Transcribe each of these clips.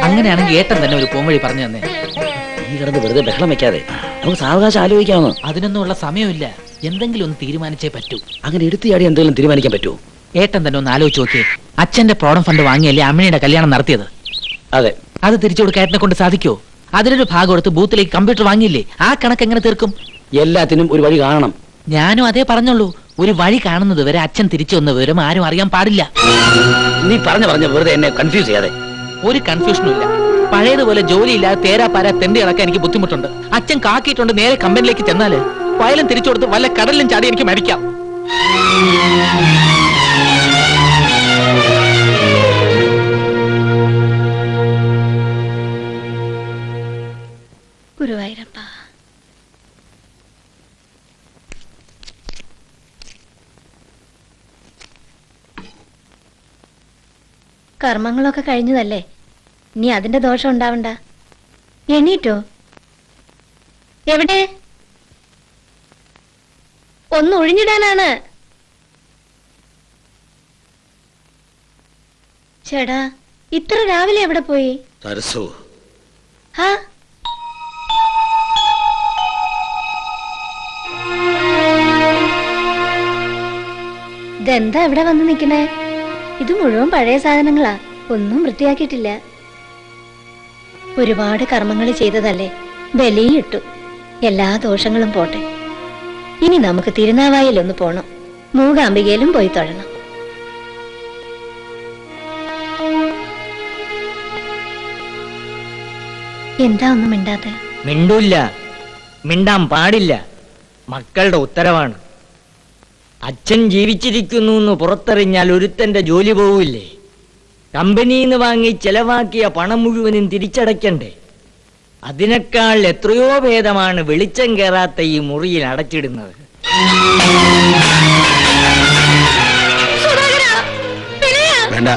അങ്ങനെയാണെങ്കിൽ ഏട്ടൻ തന്നെ ഒരു പോംവഴി പറഞ്ഞു തന്നെ. നീ കിടന്ന് വെറുതെ ബഹളം വെക്കാതെ നമുക്ക് സാവകാശം ആലോചിക്കാമെന്ന്. അതിനൊന്നുമുള്ള സമയമില്ല. എന്തെങ്കിലും ഒന്ന് തീരുമാനിച്ചേ പറ്റൂ. അങ്ങനെ എടുത്തിയാടി എന്തെങ്കിലും തീരുമാനിക്കാൻ പറ്റുമോ? ഏട്ടൻ തന്നെ ഒന്ന് ആലോചിച്ച് നോക്കിയേ. അച്ഛന്റെ പ്രോഡം ഫണ്ട് വാങ്ങിയല്ലേ അമ്മയുടെ കല്യാണം നടത്തിയത്? അതെ. അത് തിരിച്ചു കൊടുക്കാൻ ഏട്ടനെ കൊണ്ട് സാധിക്കോ? അതിലൊരു ഭാഗം എടുത്ത് ബൂത്തിലേക്ക് കമ്പ്യൂട്ടർ വാങ്ങിയില്ലേ? ആ കണക്ക് എങ്ങനെ തീർക്കും? എല്ലാത്തിനും ഒരു വഴി കാണണം. ഞാനും അതേ പറഞ്ഞുള്ളൂ. ഒരു വഴി കാണുന്നത് വരെ അച്ഛൻ തിരിച്ചു വന്ന വിവരം ആരും അറിയാൻ പാടില്ല. നീ പറഞ്ഞ വെറുതെ എന്നെ കൺഫ്യൂസ് ചെയ്യാതെ. ഒരു കൺഫ്യൂഷനും ഇല്ല. പഴയതുപോലെ ജോലിയില്ലാതെ തേരാപ്പാര തെണ്ടി നടക്കാൻ എനിക്ക് ബുദ്ധിമുട്ടുണ്ട്. അച്ഛൻ കാക്കിയിട്ടുണ്ട് നേരെ കമ്പനിയിലേക്ക് ചെന്നാല് ഫയലും തിരിച്ചു കൊടുത്ത് വല്ല കടലിലും ചാടി എനിക്ക് മരിക്കാം. ഗുരുവായൂരപ്പ, കർമ്മങ്ങളൊക്കെ കഴിഞ്ഞതല്ലേ, ഇനി അതിന്റെ ദോഷം ഉണ്ടാവണ്ട. എണീറ്റോ? എവിടെ? ഒന്ന് ഒഴിഞ്ഞിടാനാണ്. ചേടാ, ഇത്ര രാവിലെ എവിടെ പോയി? ആ, ഇതെന്താ ഇവിടെ വന്ന് നിക്കണേ? ഇത് മുഴുവൻ പഴയ സാധനങ്ങളാ, ഒന്നും വൃത്തിയാക്കിയിട്ടില്ല. ഒരുപാട് കർമ്മങ്ങൾ ചെയ്തതല്ലേ, ബലിയും ഇട്ടു. എല്ലാ ദോഷങ്ങളും പോട്ടെ. ഇനി നമുക്ക് തിരുനാവായിലൊന്ന് പോണം. മൂകാംബികയിലും പോയി തൊഴണം. എന്താ ഒന്നും മിണ്ടാത്തെ? മിണ്ടൂല്ല, മിണ്ടാൻ പാടില്ല. മക്കളുടെ ഉത്തരവാണ്. അച്ഛൻ ജീവിച്ചിരിക്കുന്നു എന്ന് പുറത്തറിഞ്ഞാൽ ഒരുത്തന്റെ ജോലി പോവില്ലേ? കമ്പനിന്ന് വാങ്ങി ചെലവാക്കിയ പണം മുഴുവനും തിരിച്ചടയ്ക്കണ്ടേ? അതിനേക്കാൾ എത്രയോ ഭേദമാണ് വെളിച്ചം കയറാത്ത ഈ മുറിയിൽ അടച്ചിടുന്നത്. വേണ്ട.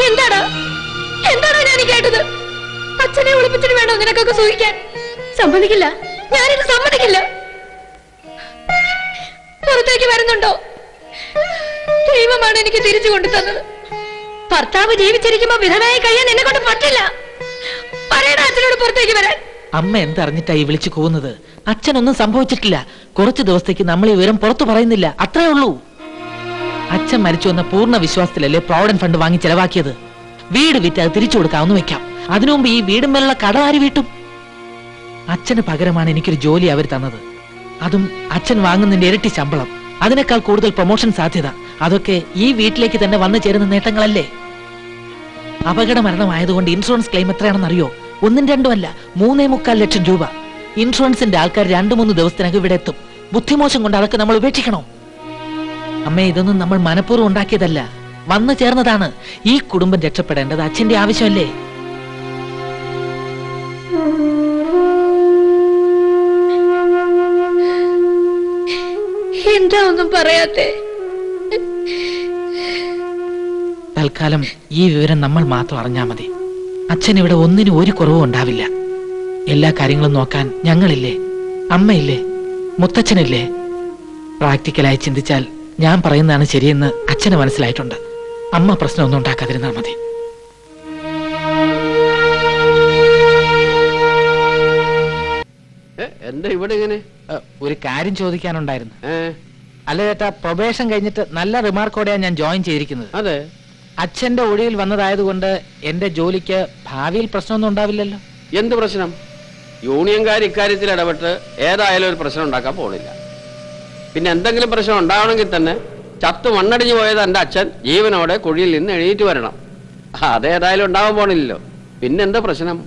എന്താടാ എന്താടാ ഞാൻ കേട്ടത്? അച്ഛനെ ഒളിപ്പിച്ചിട്ട് വേണോ നിനക്കൊക്കെ സൂഹിക്കാൻ? സമ്മതിക്കില്ല, ഞാനിത് സമ്മതിക്കില്ല. പുറത്തേക്ക് വരുന്നുണ്ടോ? ദൈവമാണ് എനിക്ക് തിരിച്ചു കൊണ്ടു തന്നത്. ഭർത്താവ് ജീവിച്ചിരിക്കുമ്പോ വിധനായി കഴിയാൻ എന്നെ കൊണ്ട് പറ്റില്ല. പറയടാ അച്ഛനോട് പുറത്തേക്ക് വരാൻ. അമ്മ എന്തറിഞ്ഞിട്ടായി വിളിച്ചു പോകുന്നത്? അച്ഛനൊന്നും സംഭവിച്ചിട്ടില്ല. കുറച്ചു ദിവസത്തേക്ക് നമ്മൾ ഈ വിവരം പുറത്തു പറയുന്നില്ല, അത്രേ ഉള്ളൂ. അച്ഛൻ മരിച്ചു വന്ന പൂർണ്ണ വിശ്വാസത്തിലല്ലേ പ്രോവിഡന്റ് ഫണ്ട് വാങ്ങി ചെലവാക്കിയത്. വീട് വിറ്റ് അത് തിരിച്ചു കൊടുക്കാമെന്ന് വെക്കാം. അതിനു മുമ്പ് ഈ വീടുമേലുള്ള കട ആര് വീട്ടും? അച്ഛന് പകരമാണ് എനിക്കൊരു ജോലി അവർ തന്നത്. അതും അച്ഛൻ വാങ്ങുന്നതിന്റെ ഇരട്ടി ശമ്പളം, അതിനേക്കാൾ കൂടുതൽ പ്രൊമോഷൻ സാധ്യത. അതൊക്കെ ഈ വീട്ടിലേക്ക് തന്നെ വന്നു ചേരുന്ന നേട്ടങ്ങളല്ലേ? അപകട മരണമായതുകൊണ്ട് ഇൻഷുറൻസ് ക്ലെയിം എത്രയാണെന്ന് അറിയോ? 1 2 അല്ല, 3.25 ലക്ഷം രൂപ. ഇൻഷുറൻസിന്റെ ആൾക്കാർ 2-3 ദിവസത്തിനകം ഇവിടെ എത്തും. ബുദ്ധിമോശം കൊണ്ട് അതൊക്കെ നമ്മൾ ഉപേക്ഷിക്കണോ? അമ്മേ, ഇതൊന്നും നമ്മൾ മനഃപൂർവ്വം ഉണ്ടാക്കിയതല്ല, വന്നു ചേർന്നതാണ്. ഈ കുടുംബം രക്ഷപ്പെടേണ്ടത് അച്ഛന്റെ ആവശ്യമല്ലേ? എന്താ ഒന്നും പറയാത്തെ? തൽക്കാലം ഈ വിവരം നമ്മൾ മാത്രം അറിഞ്ഞാൽ മതി. അച്ഛൻ ഇവിടെ ഒന്നിനും ഒരു കുറവും ഉണ്ടാവില്ല. എല്ലാ കാര്യങ്ങളും നോക്കാൻ ഞങ്ങളില്ലേ, അമ്മയില്ലേ, മുത്തച്ഛനില്ലേ? പ്രാക്ടിക്കലായി ചിന്തിച്ചാൽ ഞാൻ പറയുന്നതാണ് ശരിയെന്ന് അച്ഛന് മനസ്സിലായിട്ടുണ്ട്. അമ്മ പ്രശ്നമൊന്നും ഉണ്ടാക്കാതിരുന്നാൽ മതി. എന്താ ഇവിടെ ഇങ്ങനെ? ഒരു കാര്യം ചോദിക്കാനുണ്ടായിരുന്നു. അല്ല ചേട്ടാ, പ്രൊബേഷൻ കഴിഞ്ഞിട്ട് നല്ല റിമാർക്കോടെയാണ് ഞാൻ ജോയിൻ ചെയ്തിരിക്കുന്നത്. അതെ, അച്ഛന്റെ ഒഴിയിൽ വന്നതായതുകൊണ്ട് എന്റെ ജോലിക്ക് ഭാവിയിൽ പ്രശ്നമൊന്നും ഉണ്ടാവില്ലല്ലോ? എന്ത് പ്രശ്നം? യൂണിയൻകാർ ഇക്കാര്യത്തിൽ ഇടപെട്ട് ഏതായാലും ഒരു പ്രശ്നം ഉണ്ടാക്കാൻ പോണില്ല. പിന്നെ എന്തെങ്കിലും പ്രശ്നം ഉണ്ടാവണമെങ്കിൽ തന്നെ ചത്തു മണ്ണടിഞ്ഞു പോയത് എന്റെ അച്ഛൻ ജീവനോടെ കുഴിയിൽ നിന്ന് എണീറ്റ് വരണം. അതേതായാലും ഉണ്ടാവാൻ പോണില്ലല്ലോ. പിന്നെന്താ പ്രശ്നം?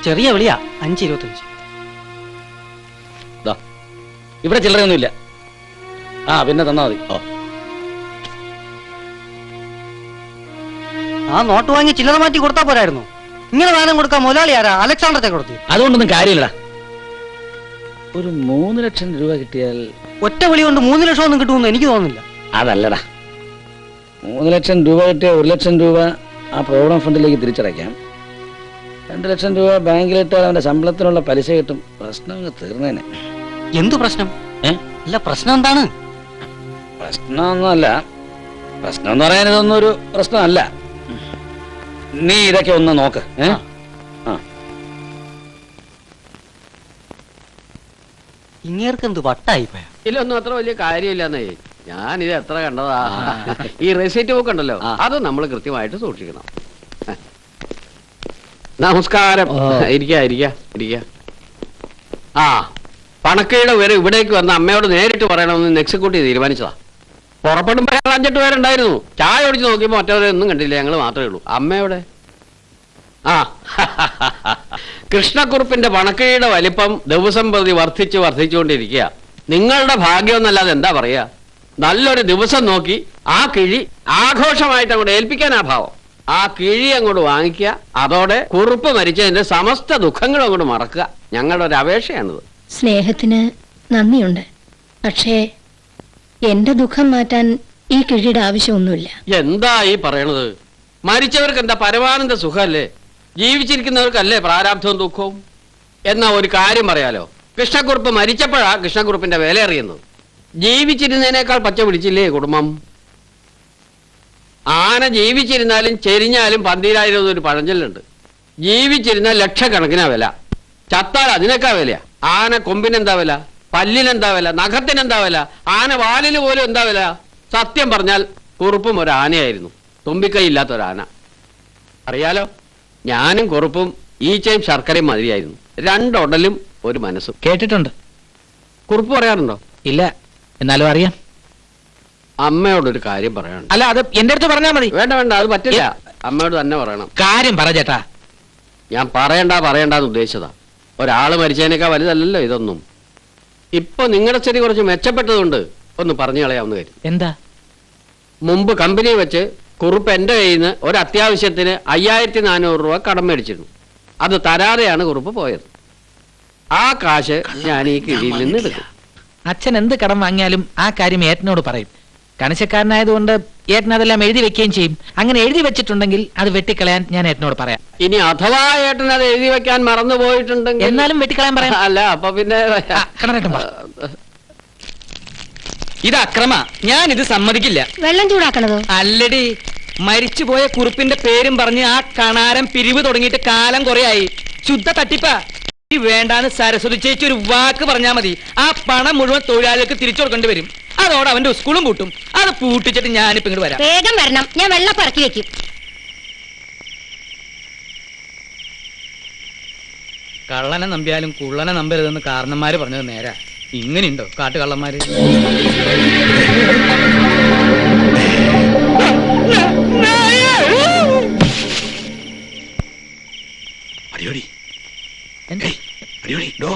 ചെറിയ വിളിയാ, 5.25. ഇവിടെ ചില്ലറയൊന്നുമില്ല. ആ, പിന്നെ തന്നാ മതി. ഓ, ആ നോട്ട് വാങ്ങി ചില്ലറ മാറ്റി കൊടുത്താ പോരായിരുന്നു. ഇങ്ങനെ ദാനം കൊടുക്കാൻ മുതലാളി ആരാ? അലക്സാണ്ടർ ചക്രവർത്തി. അതുകൊണ്ടൊന്നും കാര്യമില്ലടാ. ഒരു 3 ലക്ഷം രൂപ കിട്ടിയാൽ ഒറ്റ വിളി കൊണ്ട് 3 ലക്ഷം ഒന്നും കിട്ടുമെന്ന് എനിക്ക് തോന്നുന്നില്ല. അതല്ലടാ, 3 ലക്ഷം രൂപ കിട്ടിയ 1 ലക്ഷം രൂപ ആ പ്രോവിഡന്റ് ഫണ്ടിലേക്ക് തിരിച്ചടയ്ക്കാം. 2 ലക്ഷം രൂപ ബാങ്കിലിട്ടാൽ അവന്റെ ശമ്പളത്തിനുള്ള പലിശ കിട്ടും. പ്രശ്നം തീർന്നേനെ. എന്തു പ്രശ്നം? അല്ല, പ്രശ്നം എന്താണ്? പ്രശ്നമൊന്നുമല്ല. പ്രശ്നം എന്ന് പറയാൻ ഇതൊന്നും ഒരു പ്രശ്നമല്ല. നീ ഇതൊക്കെ ഒന്ന് നോക്ക്. ഇങ്ങേർക്ക് എന്ത് വട്ടായി പോയ? ഇതിലൊന്നും അത്ര വലിയ കാര്യമില്ലെന്നേ. ഞാനിത് എത്ര കണ്ടതാ. ഈ റെസിറ്റ് ബുക്ക് ഉണ്ടല്ലോ, അത് നമ്മൾ കൃത്യമായിട്ട് സൂക്ഷിക്കണം. നമസ്കാരം. ഇരിക്ക. ആ, പണക്കയുടെ വരെ ഇവിടേക്ക് വന്ന അമ്മയോട് നേരിട്ട് പറയണമെന്ന് എക്സിക്യൂട്ടീവ് തീരുമാനിച്ചതാ. പുറപ്പെടുമ്പോ 5-8 പേരുണ്ടായിരുന്നു. ചായ ഒടിച്ച് നോക്കിയപ്പോ മറ്റവരൊന്നും കണ്ടില്ല, ഞങ്ങൾ മാത്രമേ ഉള്ളൂ. അമ്മയോടെ ആ കൃഷ്ണക്കുറുപ്പിന്റെ പണക്കയുടെ വലിപ്പം ദിവസം പ്രതി വർദ്ധിച്ചുകൊണ്ടിരിക്കുക. നിങ്ങളുടെ ഭാഗ്യം എന്നല്ലാതെ എന്താ പറയാ. നല്ലൊരു ദിവസം നോക്കി ആ കിഴി ആഘോഷമായിട്ട് അങ്ങോട്ട് ഏൽപ്പിക്കാനാ ഭാവം. ആ കിഴി അങ്ങോട്ട് വാങ്ങിക്കുക. അതോടെ കുറുപ്പ് മരിച്ചതിന്റെ സമസ്ത ദുഃഖങ്ങളും അങ്ങോട്ട് മറക്കുക. ഞങ്ങളുടെ ഒരു അപേക്ഷയാണിത്. സ്നേഹത്തിന് നന്ദിയുണ്ട്, പക്ഷേ എന്റെ ദുഃഖം മാറ്റാൻ ഈ കിഴിയുടെ ആവശ്യമൊന്നുമില്ല. എന്താ ഈ പറയണത്? മരിച്ചവർക്ക് എന്താ പരമാനന്ദ സുഖമല്ലേ? ജീവിച്ചിരിക്കുന്നവർക്കല്ലേ പ്രാരാബ്ധവും ദുഃഖവും. എന്നാ ഒരു കാര്യം പറയാലോ, കൃഷ്ണക്കുറുപ്പ് മരിച്ചപ്പോഴാ കൃഷ്ണക്കുറുപ്പിന്റെ വില അറിയുന്നത്. ജീവിച്ചിരുന്നതിനേക്കാൾ പച്ച പിടിച്ചില്ലേ കുടുംബം. ആന ജീവിച്ചിരുന്നാലും ചെരിഞ്ഞാലും 12,000 ഒരു പഴഞ്ചൊല്ലുണ്ട്. ജീവിച്ചിരുന്നാൽ ലക്ഷക്കണക്കിനാ വില, ചത്താൽ അതിനേക്കാ വില. ആന കൊമ്പിനെന്താ വില, പല്ലിനെന്താ വില, നഖത്തിനെന്താ വില, ആന വാലിന് പോലും എന്താ വില. സത്യം പറഞ്ഞാൽ കുറുപ്പും ഒരു ആനയായിരുന്നു, തുമ്പിക്കൈ ഇല്ലാത്ത ഒരാന. അറിയാലോ, ഞാനും കുറുപ്പും ഈച്ചയും ശർക്കരയും മതിരിയായിരുന്നു. 2 ഉടലും ഒരു മനസ്സും. കേട്ടിട്ടുണ്ട്. കുറുപ്പ് പറയാറുണ്ടോ? ഇല്ല, എന്നാലും അറിയാം. അമ്മയോടൊരു കാര്യം പറയാനുണ്ട്. അല്ല, അത് എന്റെ അടുത്ത് പറഞ്ഞാൽ മതി. വേണ്ട, അത് പറ്റില്ല. അമ്മയോട് തന്നെ പറയണം. കാര്യം പറ ചേട്ടാ. ഞാൻ പറയണ്ടെന്ന് ഉദ്ദേശിച്ചതാ. ഒരാള് മരിച്ചതിനേക്കാൾ വലുതല്ലല്ലോ ഇതൊന്നും. ഇപ്പൊ നിങ്ങളുടെ സ്ഥിതി കുറച്ച് മെച്ചപ്പെട്ടതുകൊണ്ട് ഒന്ന് പറഞ്ഞു കളയാവുന്ന കാര്യം. എന്താ? മുമ്പ് കമ്പനി വെച്ച് കുറുപ്പ് എന്റെ കയ്യിൽ നിന്ന് ഒരു അത്യാവശ്യത്തിന് 5,400 രൂപ കടം മേടിച്ചിരുന്നു. അത് തരാതെയാണ് കുറുപ്പ് പോയത്. ആ കാശ് ഞാൻ ഈ കിഴിയിൽ നിന്ന് എടുക്കും. അച്ഛൻ എന്ത് കടം വാങ്ങിയാലും ആ കാര്യം ഏട്ടനോട് പറയും. കണിശക്കാരനായതുകൊണ്ട് ഏട്ടൻ അതെല്ലാം എഴുതി വെക്കുകയും ചെയ്യും. അങ്ങനെ എഴുതി വെച്ചിട്ടുണ്ടെങ്കിൽ അത് വെട്ടിക്കളയാൻ ഞാൻ ഏട്ടനോട് പറയാം. ഇനി അഥവാ ഏട്ടൻ അത് എഴുതി വെക്കാൻ മറന്നു പോയിട്ടുണ്ടെങ്കിൽ എന്നാലും വെട്ടിക്കളയാൻ പറയാം. അല്ല, അപ്പൊ പിന്നെ കണറേട്ടൻ പറ. ഇത് അക്രമ, ഞാൻ ഇത് സമ്മതിക്കില്ല. വെള്ളം ചൂടാക്കണതോ? അല്ലടി, മരിച്ചുപോയ കുറുപ്പിന്റെ പേരും പറഞ്ഞ് ആ കണാരം പിരിവ് തുടങ്ങിയിട്ട് കാലം കുറയായി. ശുദ്ധ തട്ടിപ്പാ. ഈ വേണ്ടാന്ന് സരസ്വതി ചേച്ചി ഒരു വാക്ക് പറഞ്ഞാൽ മതി, ആ പണം മുഴുവൻ തൊഴിലാളികൾക്ക് തിരിച്ചു കൊടുക്കേണ്ടി വരും. അതോടെ അവന്റെ സ്കൂളും പൂട്ടും. അത് പൂട്ടിച്ചിട്ട് ഞാനിപ്പോ ഇങ്ങോട്ട് വരാം. വേഗം വരണം, ഞാൻ വെള്ളം പറക്കി വെക്കും. കള്ളനെ നമ്പിയാലും കുള്ളനെ നമ്പരുതെന്ന് കാരണന്മാര് പറഞ്ഞത് നേരാ. ഇങ്ങനെയുണ്ടോ കാട്ടുകള്ളന്മാര്? അടിയോടി എന്താ? അടിയോടി ഡോ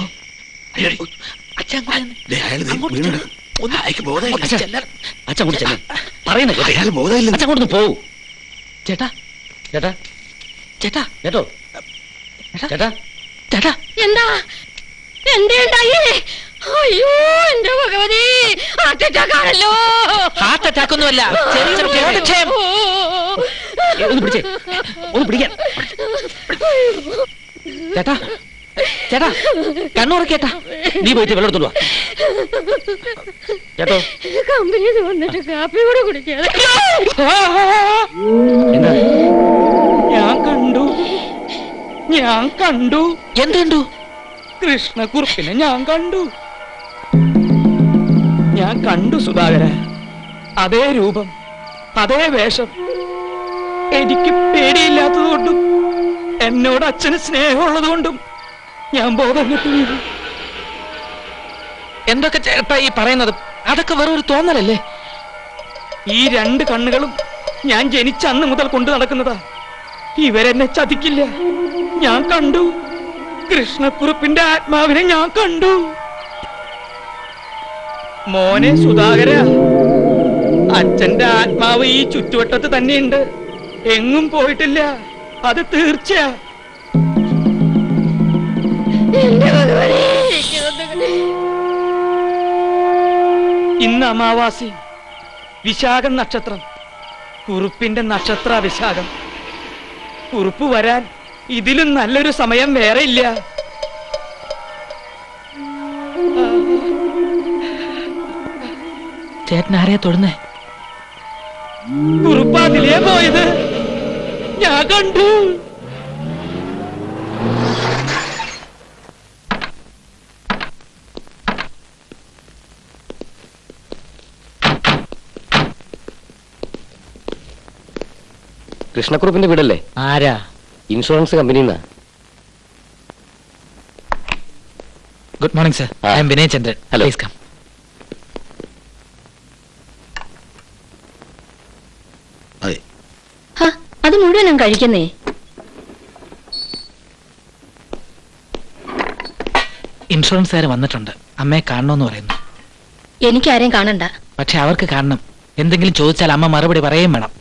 അടിയോടി. അച്ഛൻ അച്ഛൻ കൂടി ചെല്ലും പറയുന്നത് അയാൾ ബോധമില്ല. അച്ഛൻ കൊടുത്ത് പോവൂ. ചേട്ടാ ചേട്ടാ ചേട്ടാ കേട്ടോ ചേട്ടാ ചേട്ടാ. എന്താ എന്തായി? അയ്യോ എന്റെ ഭഗവതി, ഹാർട്ട് അറ്റാക്ക് ആണല്ലോ. ഹാർട്ട് അറ്റാക്ക് ഒന്നുമല്ല, ചെറിയൊരു ബോധക്ഷയം. ഒന്ന് പിടിക്കാൻ ചേട്ടാ ചേട്ടാ, കണ്ണുറക്കേട്ടാ. നീ പോയിട്ട് വെള്ളം എടുത്തോണ്ട് വാ കേട്ടോ. കമ്പനിയിൽ വന്നിട്ട് കാപ്പി കൂടെ കുടിക്കാതെ എന്താ? ഞാൻ കണ്ടു. എന്ത് കണ്ടു? കൃഷ്ണക്കുറുപ്പിനെ ഞാൻ കണ്ടു സുധാകര. അതേ രൂപം, അതേ വേഷം. എനിക്ക് പേടിയില്ലാത്തതുകൊണ്ടും എന്നോട് അച്ഛന് സ്നേഹമുള്ളത് കൊണ്ടും ഞാൻ ബോധം കെട്ടു വീണു. എന്തൊക്കെ ചേട്ടാ ഈ പറയുന്നത്? അതൊക്കെ വെറും ഒരു തോന്നലല്ലേ? ഈ 2 കണ്ണുകളും ഞാൻ ജനിച്ച അന്ന് മുതൽ കൊണ്ടു നടക്കുന്നതാ. ഇവരെന്നെ ചതിക്കില്ല. ഞാൻ കണ്ടു, കൃഷ്ണക്കുറുപ്പിന്റെ ആത്മാവിനെ ഞാൻ കണ്ടു. മോനെ സുധാകര, അച്ഛന്റെ ആത്മാവ് ഈ ചുറ്റുവട്ടത്ത് തന്നെയുണ്ട്. എങ്ങും പോയിട്ടില്ല, അത് തീർച്ചയാ. എന്റെ ഭഗവാനേ, എനിക്കൊന്നും ഇന്ന് അമാവാസി, വിശാഖം നക്ഷത്രം, കുറുപ്പിന്റെ നക്ഷത്ര വിശാഖം. കുറുപ്പ് വരാൻ ഇതിലും നല്ലൊരു സമയം വേറെ ഇല്ല. ചേട്ടൻ ആരെയാ തൊടുന്നേ? കുറുപ്പ് അതിലേ പോയത് ഞാൻ കണ്ടു. കൃഷ്ണക്കുറുപ്പിന്റെ വീടല്ലേ? ആരാ? ഇൻഷുറൻസ് കമ്പനിന്നാ. Good morning sir. I am Vinay Chandran. Hello. Please come. അതെ, ഹാ, അത് മുഴുവൻ ഞാൻ കഴിക്കുന്നേ. ഇൻഷുറൻസുകാർ വന്നിട്ടുണ്ട്. അമ്മയെ കാണണമെന്ന് പറയുന്നു. എനിക്കാരെയും കാണണ്ട. പക്ഷെ അവർക്ക് കാണണം. എന്തെങ്കിലും ചോദിച്ചാൽ അമ്മ മറുപടി പറയുകയും വേണം.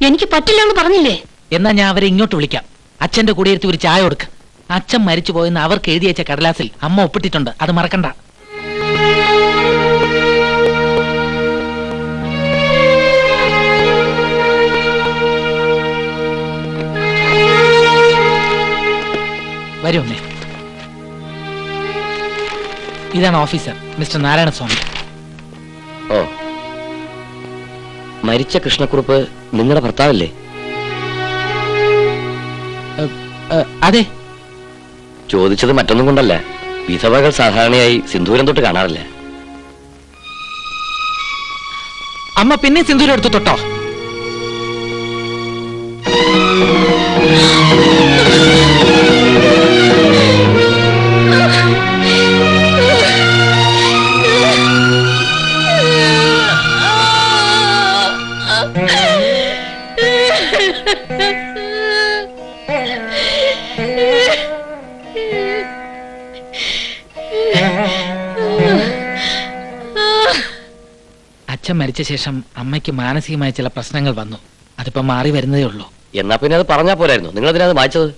എനിക്ക് പറ്റില്ല എന്ന് പറഞ്ഞില്ലേ? എന്നാ ഞാൻ അവരെ ഇങ്ങോട്ട് വിളിക്കാം. അച്ഛന്റെ കൂടെ ഇരുത്തി ഒരു ചായ കൊടുക്ക്. അച്ഛൻ മരിച്ചു പോയെന്ന് അവർക്ക് എഴുതി വെച്ച കടലാസിൽ അമ്മ ഒപ്പിട്ടിട്ടുണ്ട്. അത് മറക്കണ്ട. വരൂ അമ്മേ. ഇതാണ് ഓഫീസർ, മിസ്റ്റർ നാരായണസ്വാമി. ഓ, മരിച്ച കൃഷ്ണക്കുറുപ്പ് നിങ്ങളുടെ ഭർത്താവല്ലേ? അതെ. ചോദിച്ചത് മറ്റൊന്നും കൊണ്ടല്ല. വിധവകൾ സാധാരണയായി സിന്ദൂരം തൊട്ട് കാണാറില്ല. അമ്മ പിന്നെ സിന്ദൂരം എടുത്തു തൊട്ടോ? അച്ഛൻ മരിച്ച ശേഷം അമ്മയ്ക്ക് മാനസികമായ ചില പ്രശ്നങ്ങൾ വന്നു. അതിപ്പോ മാറി വരുന്നതേ ഉള്ളൂ. എന്നാ പിന്നെ അത് പറഞ്ഞാ പോരായിരുന്നു. നിങ്ങൾ അതിനത് വായിച്ചത്?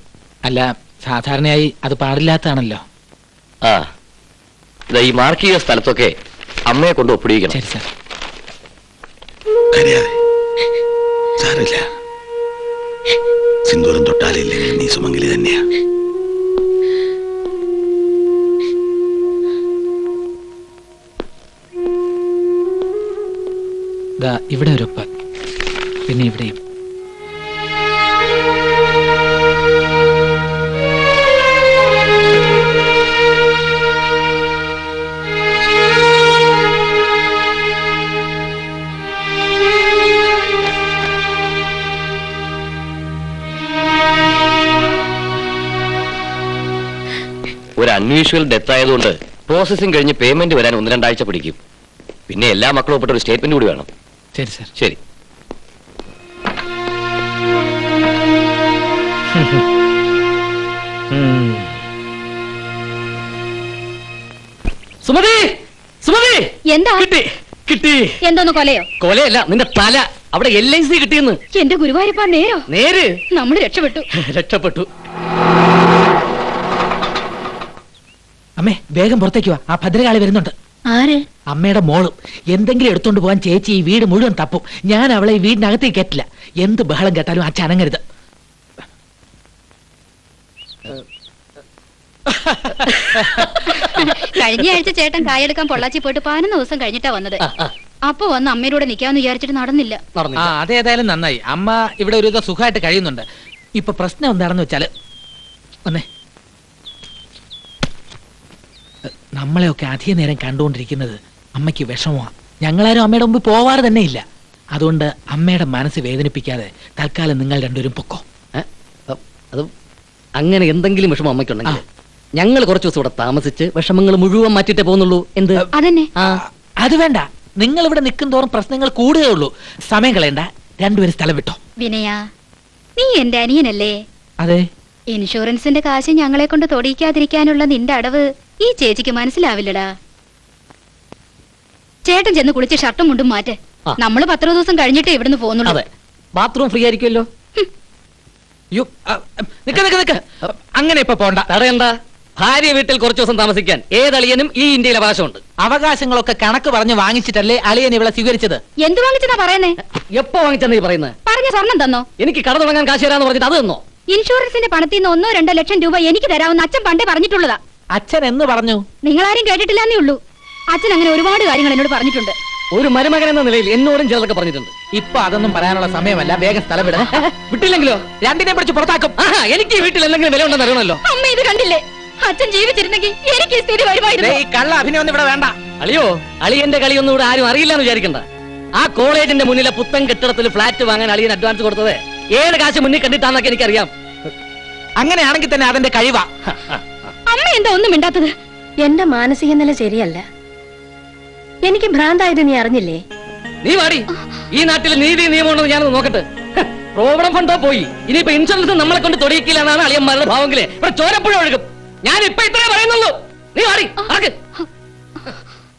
അല്ല, സാധാരണയായി അത് പാടില്ലാത്തതാണല്ലോ. ആ, ഇതാ ഈ മാർക്ക് ചെയ്ത സ്ഥലത്തൊക്കെ അമ്മയെ കൊണ്ട് ഒപ്പിടിക്കണം. ശരി സാർ. കരയാതെ, സാറില്ല. സിന്ദൂരം തൊട്ടാലില്ലെങ്കിൽ നീ സുമംഗലി തന്നെയാ. ദാ ഇവിടെ ഒരു ഒപ്പ്, പിന്നെ ഇവിടെയും. ഒരു അൺയൂഷ്വൽ ഡെത്ത് ആയതുകൊണ്ട് പ്രോസസ്സിംഗ് കഴിഞ്ഞ് പേയ്മെന്റ് വരാൻ 1-2 ആഴ്ച പിടിക്കും. പിന്നെ എല്ലാ മക്കളും ഒപ്പിട്ട ഒരു സ്റ്റേറ്റ്മെന്റ് കൂടി വേണം. ശരി സാർ. ശരി. സുമതി, സുമതി, എന്താ? കിട്ടി, കിട്ടി. എന്തോന്ന് കൊലയോ? കൊലയല്ല, നിന്റെ തല. അവിടെ LIC കിട്ടിയെന്ന്. എന്റെ ഗുരുവായൂരപ്പ, നേരോ? നേര്. നമ്മൾ രക്ഷപ്പെട്ടു. രക്ഷപ്പെട്ടു. അമ്മേ, വേഗം പുറത്തേക്ക് വാ. ആ ഭദ്രകാളി വരുന്നുണ്ട്. ആര്? അമ്മയുടെ മോളും. എന്തെങ്കിലും എടുത്തോണ്ട് പോകാൻ ചേച്ചി ഈ വീട് മുഴുവൻ തപ്പും. ഞാൻ അവളെ ഈ വീടിനകത്തേക്ക് കയറ്റില്ല. എന്ത് ബഹളം കേട്ടാലും അച്ഛൻ അനങ്ങരുത്. കഴിഞ്ഞ ആഴ്ച ചേട്ടൻ കായെടുക്കാൻ പൊള്ളാച്ചി പോയിട്ട് 11 ദിവസം കഴിഞ്ഞിട്ടാ വന്നത്. അപ്പൊ വന്ന് അമ്മയോടെ നിൽക്കാന്ന് വിചാരിച്ചിട്ട് നടന്നില്ല. ആ, അതേതായാലും നന്നായി. അമ്മ ഇവിടെ ഒരു സുഖമായിട്ട് കഴിയുന്നുണ്ട്. ഇപ്പൊ പ്രശ്നം എന്താണെന്ന് വെച്ചാല്, വന്നേ, നമ്മളെയൊക്കെ അധിക നേരം കണ്ടുകൊണ്ടിരിക്കുന്നത് അമ്മയ്ക്ക് വിഷമമാണ്. ഞങ്ങളാരും അമ്മയുടെ മുമ്പ് പോവാറ് തന്നെ ഇല്ല. അതുകൊണ്ട് അമ്മയുടെ മനസ്സ് വേദനിപ്പിക്കാതെ തൽക്കാലം നിങ്ങൾ രണ്ടുപേരും പൊക്കോ. അത് അങ്ങനെ എന്തെങ്കിലും വിഷമം അമ്മയ്ക്കുണ്ടെങ്കിൽ ഞങ്ങൾ കുറച്ചു ദിവസം ഇവിടെ താമസിച്ച് വിഷമങ്ങൾ മുഴുവൻ മാറ്റിട്ടേ പോകുന്നുള്ളൂ. എന്ത്? അതന്നെ. അത് വേണ്ട. നിങ്ങൾ ഇവിടെ നിൽക്കും തോറും പ്രശ്നങ്ങൾ കൂടുകയുള്ളൂ. സമയം കളയണ്ട, രണ്ടുപേരും സ്ഥലം വിട്ടോ. വിനയ, നീ എന്റെ അനിയനല്ലേ? അതെ. ഇൻഷുറൻസിന്റെ കാശ് ഞങ്ങളെ കൊണ്ട് തൊടിയിക്കാതിരിക്കാനുള്ള നിന്റെ അടവ് ഈ ചേച്ചിക്ക് മനസ്സിലാവില്ലടാ. ചേട്ടൻ ചെന്ന് കുളിച്ച് ഷർട്ടും മുണ്ടും മാറ്റ്. നമ്മള് 10 ദിവസം കഴിഞ്ഞിട്ടേ ഇവിടുന്ന് പോകുന്നുള്ളൂ. ബാത്റൂം ഫ്രീ ആയിരിക്കുമല്ലോ. അയ്യോ, നിക്ക നിക്ക നിക്ക, അങ്ങനെ ഇപ്പൊ പോണ്ട. തടയണ്ട. ഭാര്യ വീട്ടിൽ കുറച്ചു ദിവസം താമസിക്കാൻ ഏതളിയനും ഈ ഇന്ത്യയിൽ അവകാശമുണ്ട്. അവകാശങ്ങളൊക്കെ കണക്ക് പറഞ്ഞ് വാങ്ങിച്ചിട്ടല്ലേ അളിയൻ ഇവളെ സ്വീകരിച്ചത്? എന്ത് വാങ്ങിച്ചതാ പറയുന്നേ? എപ്പോ വാങ്ങിച്ചെന്ന് ഈ പറയുന്നത്? പറഞ്ഞ സ്വർണം തന്നോ? എനിക്ക് കട തുടങ്ങാൻ കാശ് തരാന്ന് പറഞ്ഞിട്ട് അത് തന്നോ? ഇൻഷുറൻസിന്റെ പണത്തിൽ നിന്ന് 1-2 ലക്ഷം രൂപ എനിക്ക് തരാമെന്ന് അച്ഛൻ പണ്ടേ പറഞ്ഞിട്ടുള്ളതാ. അച്ഛൻ എന്ന് പറഞ്ഞു? നിങ്ങളാരും കേട്ടിട്ടില്ലെന്നേ ഉള്ളൂ. അച്ഛൻ അങ്ങനെ ഒരുപാട് കാര്യങ്ങൾ എന്നോട് പറഞ്ഞിട്ടുണ്ട്. ഒരു മരുമകൻ എന്ന നിലയിൽ എന്നോടും ചിലതൊക്കെ പറഞ്ഞിട്ടുണ്ട്. ഇപ്പൊ അതൊന്നും പറയാനുള്ള സമയമല്ല, വേഗം സ്ഥലം വിട. വിട്ടില്ലെങ്കിലോ രണ്ടിനെ പിടിച്ച് പുറത്താക്കും. ആഹാ, എനിക്ക് ഈ വീട്ടിൽ എന്തെങ്കിലും വില ഉണ്ടെന്ന് അറിയണമല്ലോ. അമ്മ ഇത് കണ്ടില്ലേ? അച്ഛൻ ജീവിച്ചിരുന്നെങ്കിൽ എനിക്ക് ഈ സ്ഥിതി വരുമായിരുന്നു. ഈ കള്ള അഭിനയം ഒന്നും ഇവിടെ വേണ്ട. അളിയോ, അളിയന്റെ കളിയൊന്നും ഇവിടെ ആരും അറിയില്ല എന്ന് വിചാരിക്കണ്ട. ആ കോളേജിന്റെ മുന്നിലെ പുത്തൻ കെട്ടിടത്തിൽ ഫ്ലാറ്റ് വാങ്ങാൻ അളിയൻ അഡ്വാൻസ് കൊടുത്തത് 7 കാശ് മുന്നിൽ കണ്ടിട്ടാന്നൊക്കെ എനിക്കറിയാം. അങ്ങനെയാണെങ്കിൽ തന്നെ അതെന്റെ കഴിവാ. അമ്മ എന്താ ഒന്നും മിണ്ടാത്തത്? എന്റെ മാനസിക നില ശരിയല്ല. എനിക്ക് ഭ്രാന്തായത് നീ അറിഞ്ഞില്ലേ? നീ വാടി. ഈ നാട്ടിൽ നീതി നിയമമുണ്ടെന്ന് ഞാനൊന്ന് നോക്കട്ടെ. പ്രോവിഡന്റ് ഫണ്ടോ പോയി, ഇനിയിപ്പോ ഇൻഷുറൻസ് നമ്മളെ കൊണ്ട് തൊടിയിക്കില്ല എന്നാണ് അളിയന്മാരുടെ ഭാവമെങ്കിലേ ഇവിടെ ചോരപ്പുഴ ഒഴുകും. ഞാൻ ഇപ്പൊ ഇത്രേ പറയുന്നുള്ളൂ. നീ വാടി.